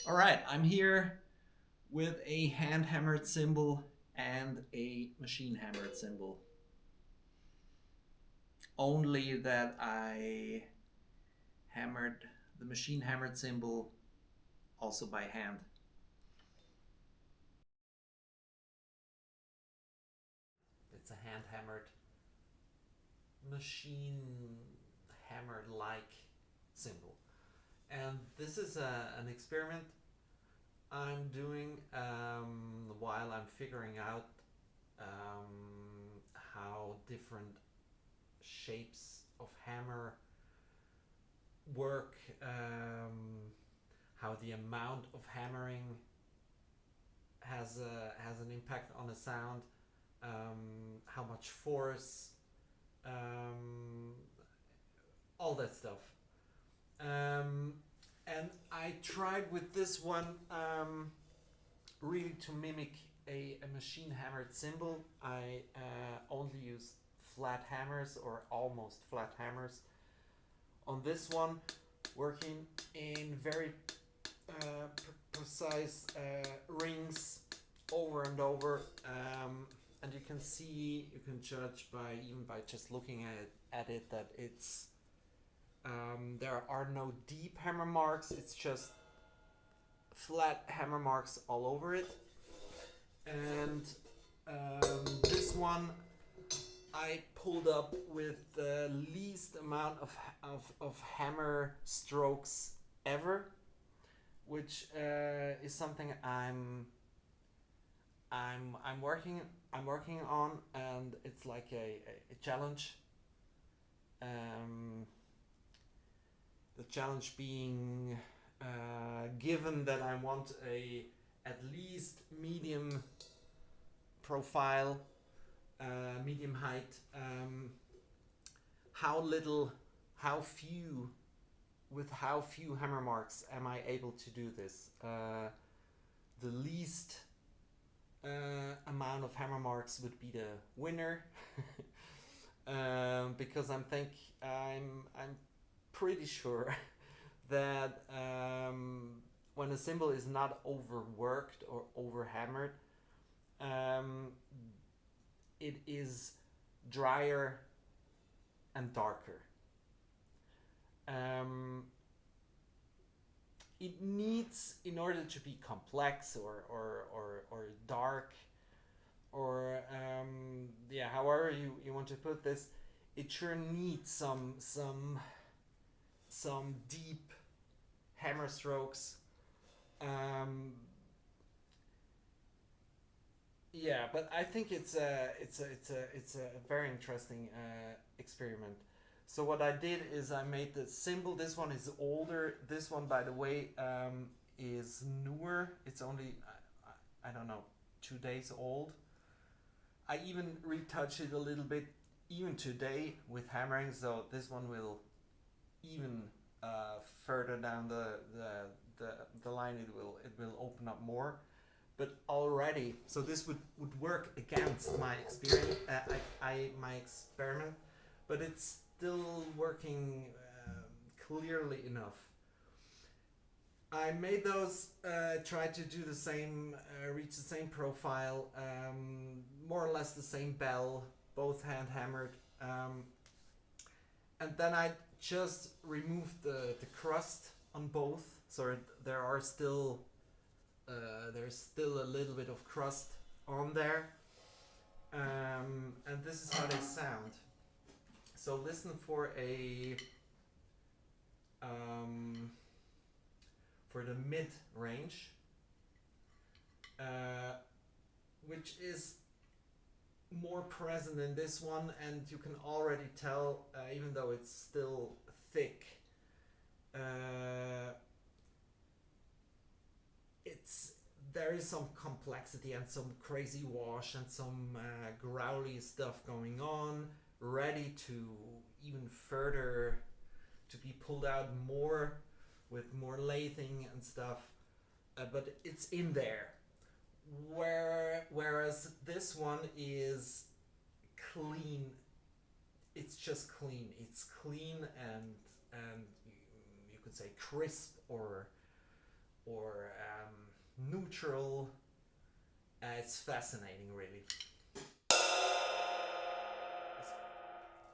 All right, I'm here with a hand hammered cymbal and a machine hammered cymbal. Only that I hammered the machine hammered cymbal also by hand. It's a hand hammered, machine hammered like cymbal. And this is an experiment I'm doing while I'm figuring out how different shapes of hammer work, how the amount of hammering has an impact on the sound, how much force, um, all that stuff. Um, and I tried with this one really to mimic a machine hammered cymbal. I only used flat hammers or almost flat hammers on this one, working in very precise rings over and over. And you can see, you can judge by even by just looking at it that it's there are no deep hammer marks. It's just flat hammer marks all over it. And this one I pulled up with the least amount of hammer strokes ever, which is something I'm working on, and it's like a challenge. Um, the challenge being, given that I want a at least medium profile, medium height, how little, how few, with how few hammer marks am I able to do this? The least amount of hammer marks would be the winner, because I'm pretty sure that when a cymbal is not overworked or overhammered, um, it is drier and darker. Um, it needs, in order to be complex or dark, or yeah, however you want to put this, it sure needs some deep hammer strokes. Um, yeah, but I think it's a very interesting experiment. So what I did is I made the cymbal. This one is older. This one, by the way, is newer. It's only I don't know, 2 days old. I even retouched it a little bit even today with hammering. So this one will even further down the line. It will open up more. But already, so this would work against my experience, my experiment, but it's still working clearly enough. I made those, tried to do the same, reach the same profile, more or less the same bell, both hand hammered, and then I just removed the crust on both, so there are still there's still a little bit of crust on there, and this is how they sound. So listen um, for the mid range, uh, which is more present in this one, and you can already tell, even though it's still thick, uh, it's there is some complexity and some crazy wash and some growly stuff going on, ready to even further to be pulled out more with more lathing and stuff. But it's in there. Whereas this one is clean. It's just clean. It's clean and you could say crisp, or or neutral. It's fascinating, really,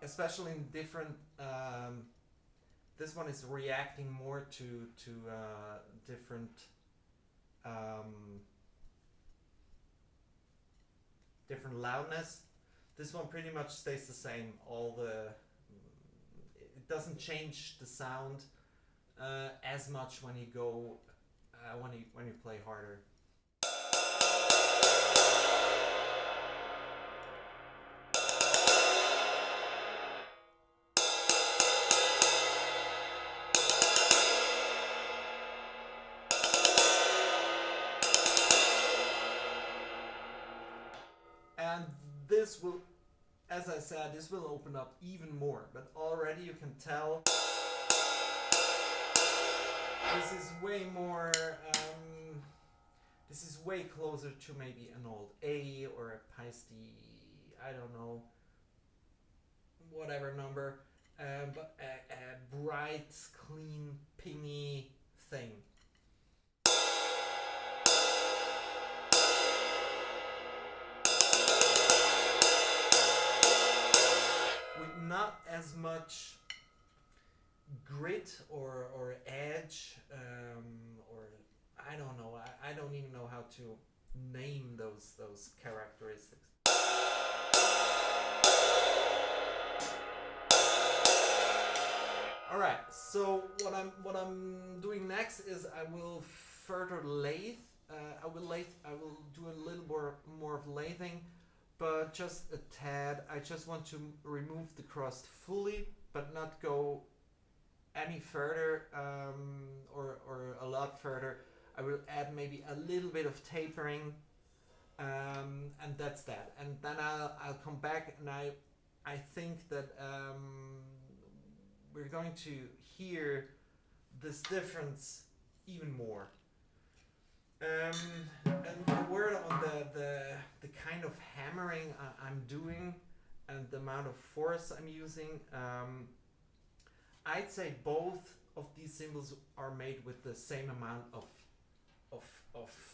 especially in different. This one is reacting more to different um, different loudness. This one pretty much stays the same. It doesn't change the sound as much when you go when you play harder. And this will, as I said, this will open up even more. But already you can tell this is way more. This is way closer to maybe an old A or a Paiste. I don't know, whatever number, but a bright, clean, pingy thing. With not as much grit or edge, or I don't know. I don't even know how to name those characteristics. All right. So what I'm doing next is I will further lathe. I will do a little more of lathing, but just a tad. I just want to remove the crust fully, but not go any further, or a lot further. I will add maybe a little bit of tapering, and that's that. And then I'll come back, and I think that we're going to hear this difference even more. And a word on the kind of hammering I'm doing and the amount of force I'm using. I'd say both of these cymbals are made with the same amount of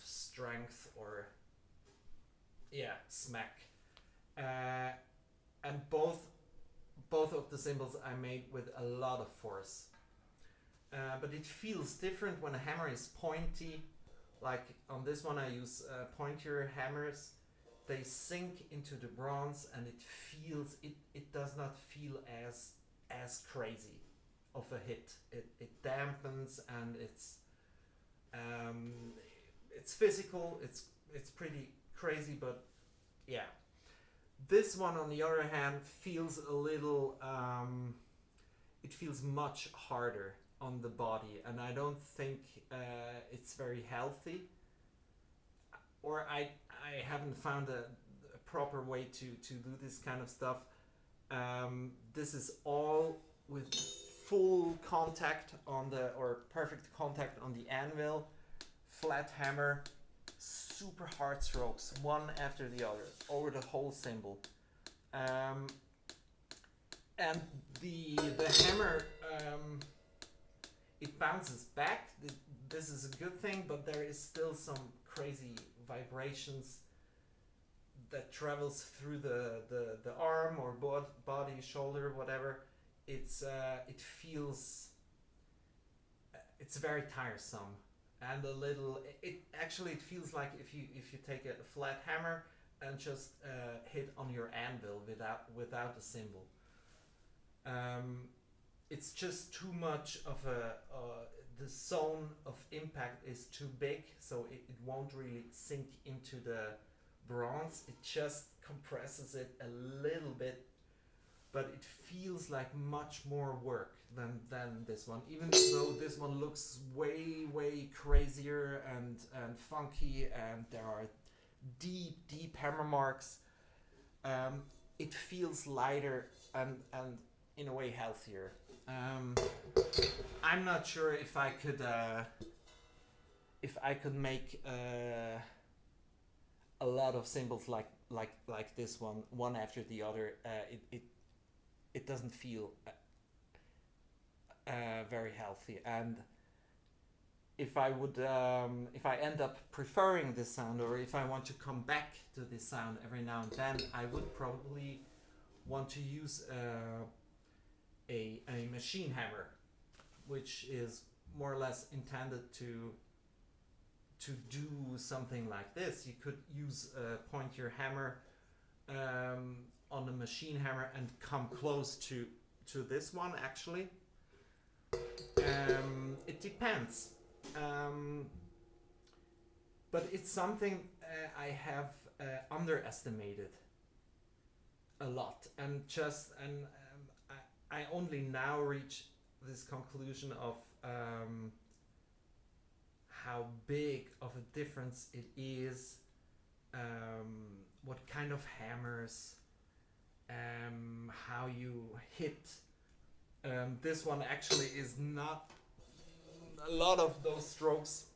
strength, or smack, and both of the cymbals I made with a lot of force. But it feels different when a hammer is pointy. Like on this one, I use pointier hammers. They sink into the bronze, and it does not feel as crazy of a hit. It dampens, and it's physical. It's pretty crazy, but yeah. This one, on the other hand, feels a little. It feels much harder on the body, and I don't think it's very healthy. Or I haven't found a proper way to do this kind of stuff. This is all with full contact or perfect contact on the anvil, flat hammer, super hard strokes, one after the other, over the whole cymbal. And the hammer, it bounces back. This is a good thing, but there is still some crazy vibrations that travels through the arm or body, shoulder, whatever. It feels, it's very tiresome, and a little. It feels like if you take a flat hammer and just hit on your anvil without a cymbal. It's just too much of the zone of impact is too big, so it won't really sink into the bronze. It just compresses it a little bit, but it feels like much more work than this one, even though this one looks way crazier and funky, and there are deep hammer marks. It feels lighter and in a way healthier. I'm not sure if I could make a lot of cymbals like this one after the other. It doesn't feel very healthy, and if I would if I end up preferring this sound, or if I want to come back to this sound every now and then, I would probably want to use a machine hammer, which is more or less intended to do something like this. You could use point your hammer on a machine hammer and come close to this one actually. It depends. But it's something I have underestimated a lot, and I only now reach this conclusion of how big of a difference it is, what kind of hammers, how you hit. This one actually is not a lot of those strokes,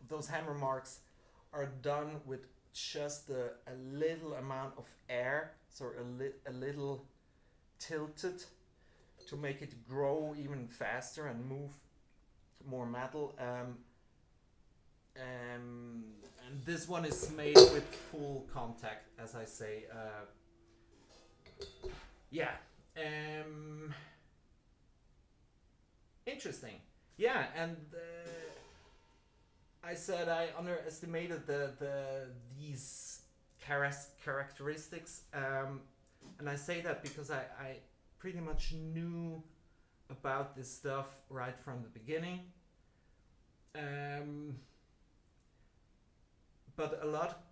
those hammer marks are done with just a little amount of air, so a little tilted to make it grow even faster and move more metal. And this one is made with full contact, as I say. Yeah. Interesting. Yeah, and I said I underestimated these characteristics, and I say that because I pretty much knew about this stuff right from the beginning. But a lot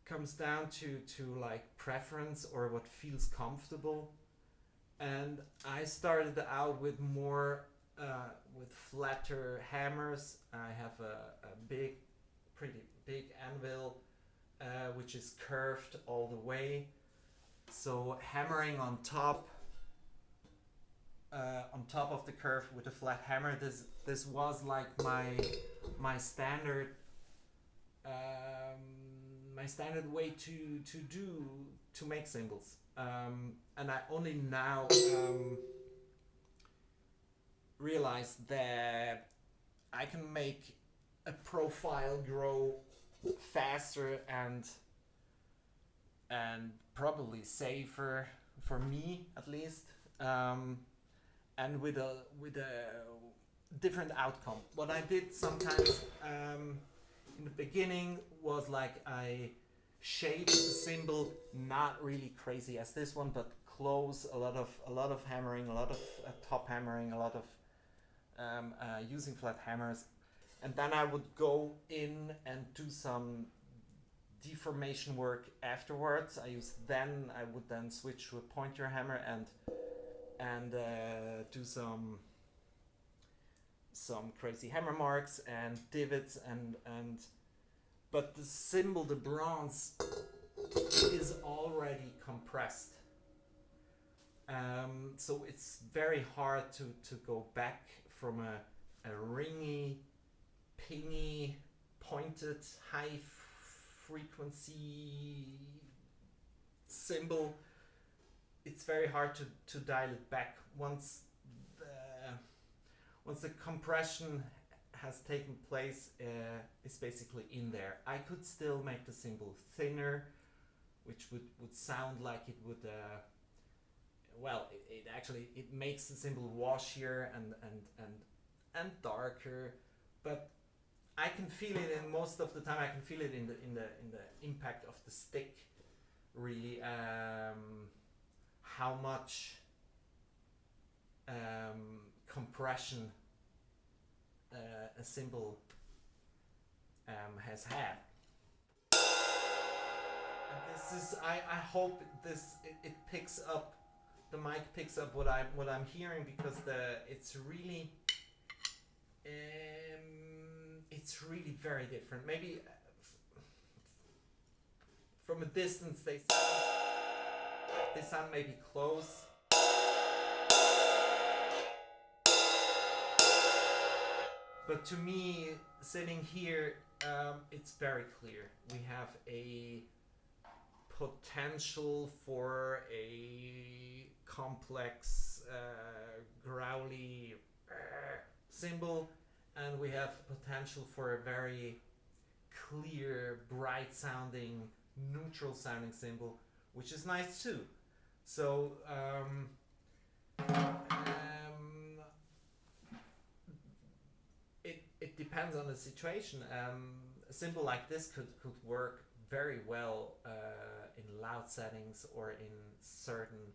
comes down to like preference or what feels comfortable. And I started out with more with flatter hammers. I have a pretty big anvil, which is curved all the way. So hammering on top of the curve with a flat hammer. This was like my standard way to make cymbals. And I only now realized that I can make a profile grow faster and probably safer for me at least, and with a different outcome. What I did sometimes in the beginning was like I shaped the cymbal, not really crazy as this one, but close, a lot of hammering, a lot of top hammering, a lot of using flat hammers, and then I would go in and do some deformation work afterwards. I would then switch to a pointer hammer and do some crazy hammer marks and divots and but the cymbal, the bronze, is already compressed. So it's very hard to go back from a ringy, pingy, pointed, high frequency cymbal. It's very hard to dial it back once the compression has taken place. It's basically in there. I could still make the cymbal thinner, which would sound like it would it actually makes the cymbal washier and darker, but I can feel it, and most of the time I can feel it in the impact of the stick, really, how much compression a cymbal has had. And this is I hope it picks up, the mic picks up what I'm hearing, because it's really very different. Maybe from a distance they sound maybe close. But to me, sitting here, it's very clear. We have a potential for a complex, growly cymbal, and we have potential for a very clear, bright sounding, neutral sounding cymbal, which is nice too. So it depends on the situation. A cymbal like this could work very well in loud settings or in certain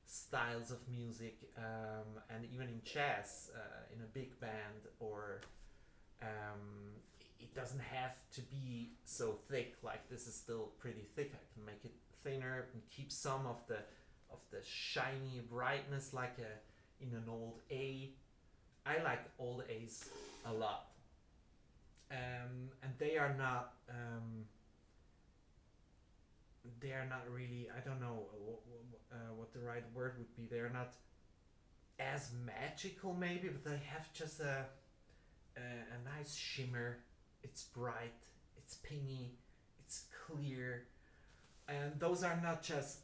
styles of music, and even in jazz, in a big band, or it doesn't have to be so thick. Like this is still pretty thick. I can make it thinner and keep some of the shiny brightness, like in an old A. I like old A's a lot, and they are not really, I don't know what the right word would be. They are not as magical maybe, but they have just a nice shimmer. It's bright, it's pingy, it's clear, and those are not just.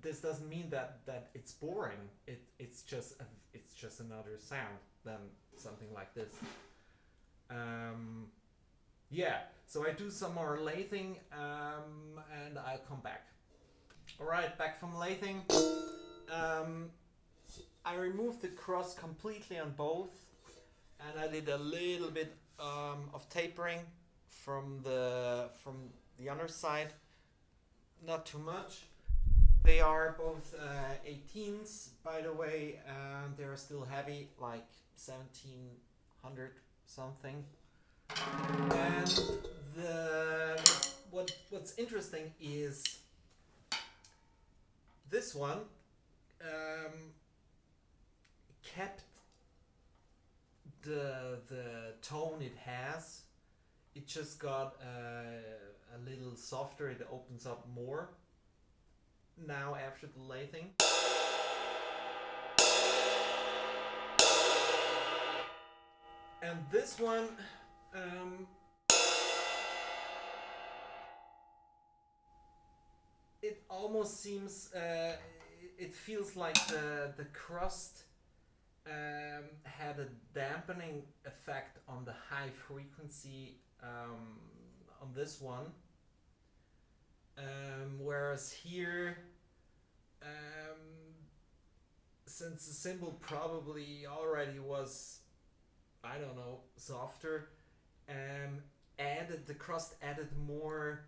This doesn't mean that it's boring. It's just another sound than something like this. Yeah. So I do some more lathing, and I'll come back. All right, back from lathing. I removed the cross completely on both, and I did a little bit of tapering from the underside. Not too much. They are both 18s, by the way, and they are still heavy, like 1700 something. And what's interesting is this one kept the tone it has. It just got a little softer. It opens up more now after the lathing. And this one, it almost seems, it feels like the crust had a dampening effect on the high frequency on this one. Whereas here, since the cymbal probably already was, I don't know, softer, the crust added more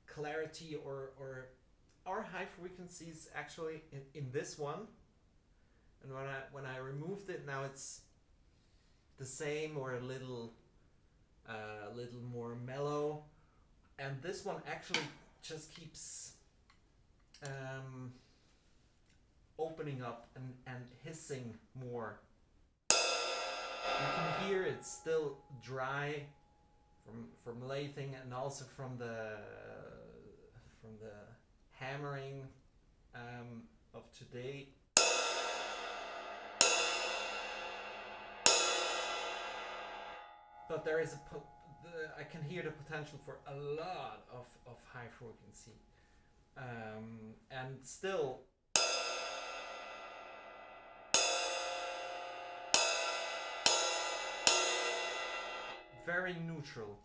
clarity or high frequencies actually in this one. And when I removed it, now it's the same or a little more mellow, and this one actually just keeps opening up and hissing more. You can hear it's still dry from lathing and also from the hammering of today. But there is I can hear the potential for a lot of high frequency, and still very neutral.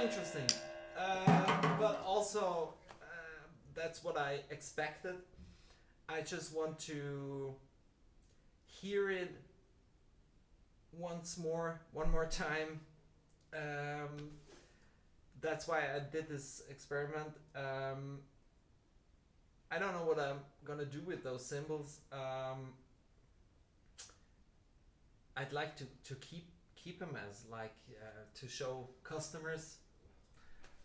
Interesting, but also that's what I expected. I just want to hear it one more time, that's why I did this experiment. I don't know what I'm gonna do with those cymbals. I'd like to keep them as like to show customers,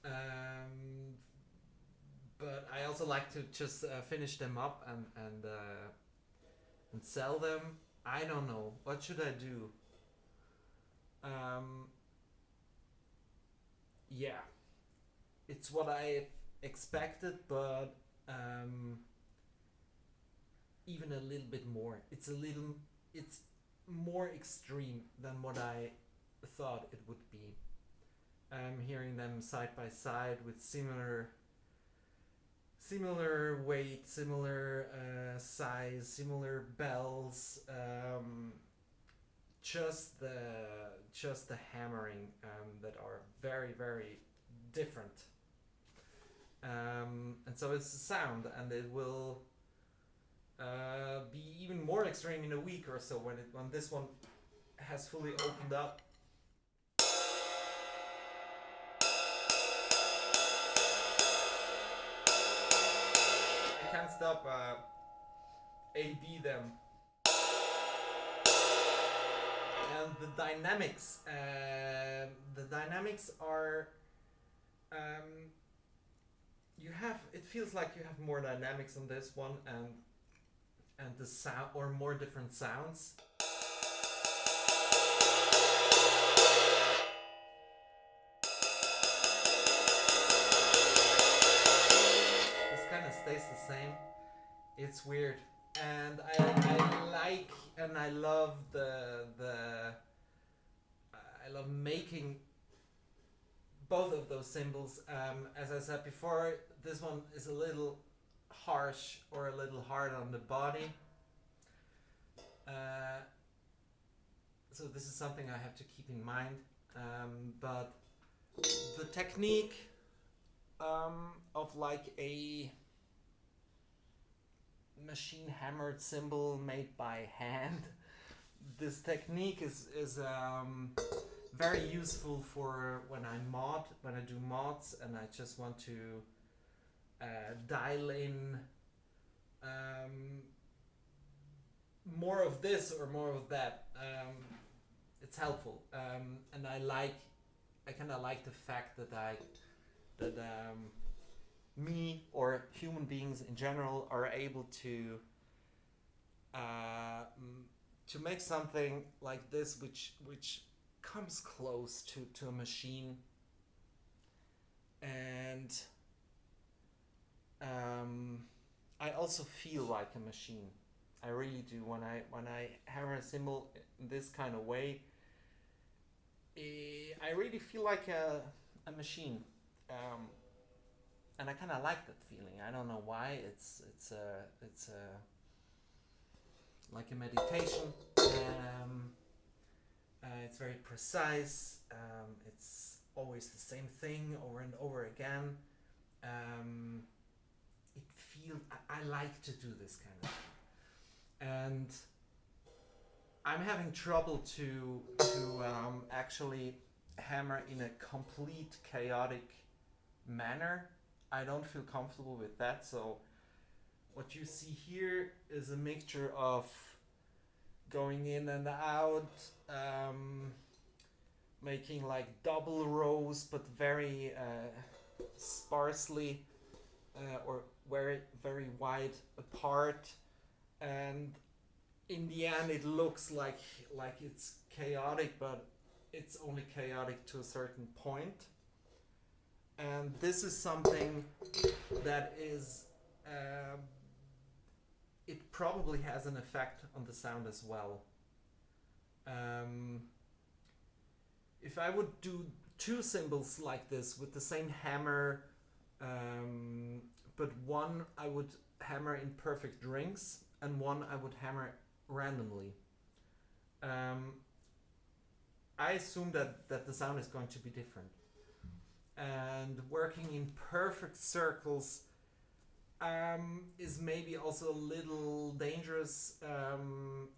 um, but I also like to just finish them up and sell them. I don't know. What should I do? Um, yeah, it's what I expected, but even a little bit more. It's more extreme than what I thought it would be. I'm hearing them side by side with similar weight, similar size, similar bells. Just the hammering that are very different. And so it's the sound, and it will be even more extreme in a week or so when this one has fully opened up. I can't stop A/B them. And the dynamics are you have, it feels like you have more dynamics on this one, and the sound, or more different sounds. This kind of stays the same. It's weird, and I like and I love the I love making both of those cymbals. As I said before, this one is a little harsh or a little hard on the body. So this is something I have to keep in mind. But the technique of like a machine hammered cymbal made by hand, this technique is very useful for when I do mods, and I just want to dial in more of this or more of that. It's helpful, and I kind of like the fact that me or human beings in general are able to make something like this, which comes close to a machine, and I also feel like a machine. I really do. When I hammer a cymbal in this kind of way, I really feel like a machine, and I kind of like that feeling. I don't know why. It's like a meditation. It's very precise. It's always the same thing over and over again. It feels. I like to do this kind of thing, and I'm having trouble to actually hammer in a complete chaotic manner. I don't feel comfortable with that. So what you see here is a mixture of going in and out, making like double rows, but very sparsely, or very wide apart, and in the end it looks like it's chaotic, but it's only chaotic to a certain point. And this is something that is it probably has an effect on the sound as well. If I would do two cymbals like this with the same hammer, but one I would hammer in perfect rings and one I would hammer randomly, I assume that the sound is going to be different. And working in perfect circles is maybe also a little dangerous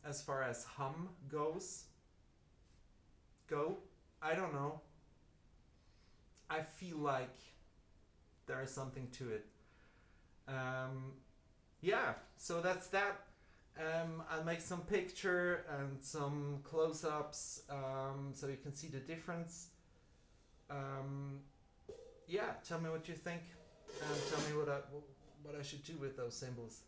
as far as hum goes. I don't know. I feel like there is something to it. Yeah, so that's that. I'll make some picture and some close-ups so you can see the difference. Um, yeah, tell me what you think and tell me what I should do with those cymbals.